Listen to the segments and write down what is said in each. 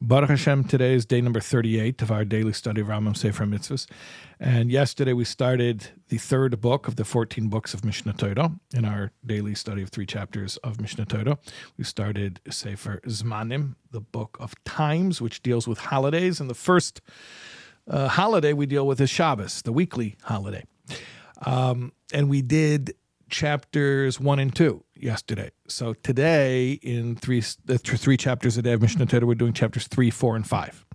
Baruch Hashem, today is day number 38 of our daily study of Rambam, Sefer, HaMitzvos. And yesterday we started the third book of the 14 books of Mishnah Torah in our daily study of 3 chapters of Mishnah Torah. We started Sefer Zmanim, the book of times, which deals with holidays. And the first holiday we deal with is Shabbos, the weekly holiday. And we did chapters 1 and 2 yesterday. So today, in three chapters a day of Mishnah Torah, we're doing chapters 3, 4, and 5.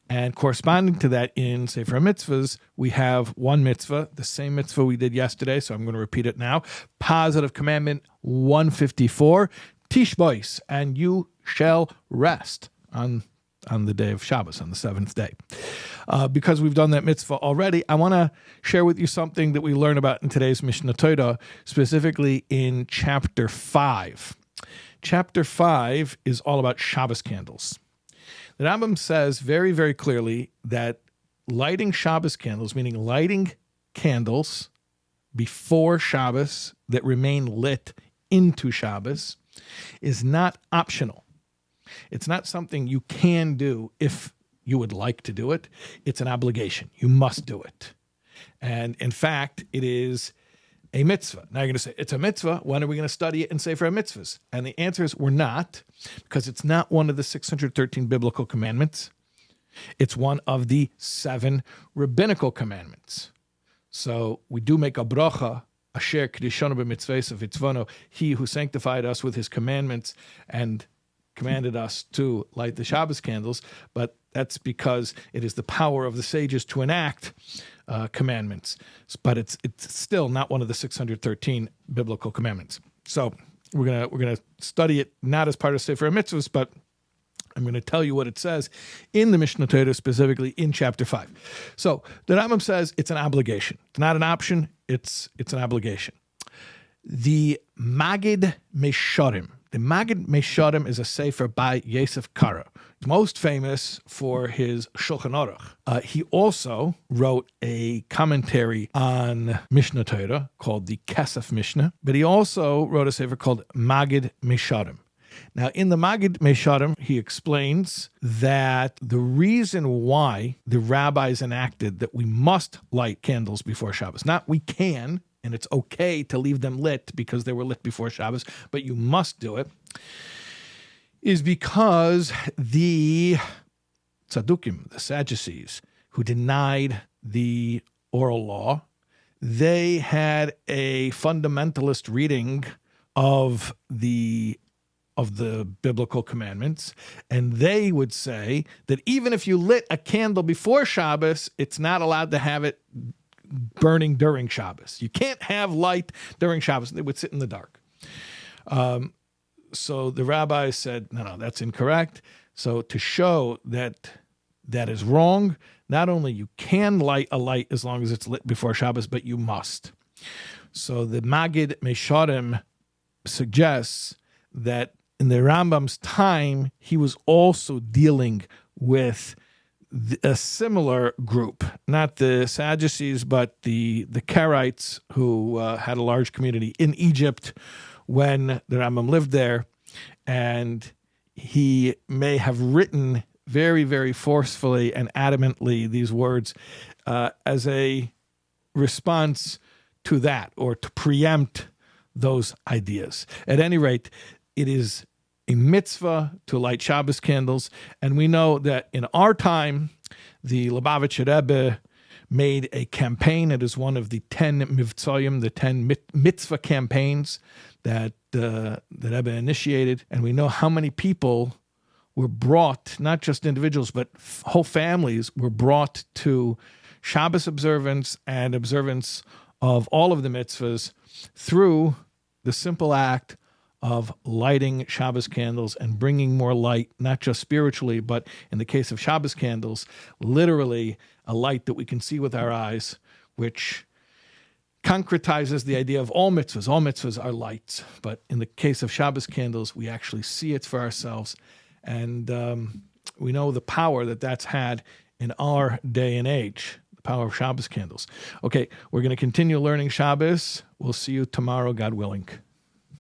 And corresponding to that in Sefer HaMitzvos, we have one mitzvah, the same mitzvah we did yesterday, so I'm going to repeat it now. Positive Commandment 154, Tishbois, and you shall rest on the day of Shabbos, on the 7th day. Because we've done that mitzvah already, I want to share with you something that we learn about in today's Mishnah Torah, specifically in chapter 5. Chapter 5 is all about Shabbos candles. The Rambam says very, very clearly that lighting Shabbos candles, meaning lighting candles before Shabbos that remain lit into Shabbos, is not optional. It's not something you can do if you would like to do it. It's an obligation. You must do it. And in fact, it is a mitzvah. Now you're going to say, it's a mitzvah. When are we going to study it in Sefer HaMitzvos? And the answer is we're not, because it's not one of the 613 biblical commandments. It's one of the 7 rabbinical commandments. So we do make a bracha, asher kedishonu b'mitzvos of itzvano, he who sanctified us with his commandments and commanded us to light the Shabbos candles, but that's because it is the power of the sages to enact commandments. But it's still not one of the 613 biblical commandments. So we're gonna study it not as part of Sefer HaMitzvos, but I'm going to tell you what it says in the Mishnah Torah, specifically in chapter 5. So the Rambam says it's an obligation. It's not an option. It's an obligation. The Magid Mesharim. The Magid Mesharim is a sefer by Yosef Karo. He's most famous for his Shulchan Aruch. He also wrote a commentary on Mishnah Torah called the Kesef Mishnah, but he also wrote a sefer called Magid Mesharim. Now, in the Magid Mesharim, he explains that the reason why the rabbis enacted that we must light candles before Shabbos, not we can, and it's okay to leave them lit because they were lit before Shabbos, but you must do it, is because the Tzaddukim, the Sadducees, who denied the oral law, they had a fundamentalist reading of the biblical commandments, and they would say that even if you lit a candle before Shabbos, it's not allowed to have it burning during Shabbos. You can't have light during Shabbos. They would sit in the dark. So the rabbis said, no, that's incorrect. So to show that that is wrong, not only you can light a light as long as it's lit before Shabbos, but you must. So the Magid Mesharim suggests that in the Rambam's time, he was also dealing with a similar group, not the Sadducees, but the Karaites, who had a large community in Egypt when the Rambam lived there. And he may have written very, very forcefully and adamantly these words as a response to that, or to preempt those ideas. At any rate, it is a mitzvah to light Shabbos candles, and we know that in our time, the Lubavitcher Rebbe made a campaign. It is one of the 10 mivtzoyim, the 10 mitzvah campaigns that the Rebbe initiated, and we know how many people were brought, not just individuals, but whole families were brought to Shabbos observance and observance of all of the mitzvahs through the simple act of lighting Shabbos candles and bringing more light, not just spiritually, but in the case of Shabbos candles, literally a light that we can see with our eyes, which concretizes the idea of all mitzvahs. All mitzvahs are lights, but in the case of Shabbos candles, we actually see it for ourselves, and we know the power that that's had in our day and age, the power of Shabbos candles. Okay, we're going to continue learning Shabbos. We'll see you tomorrow, God willing.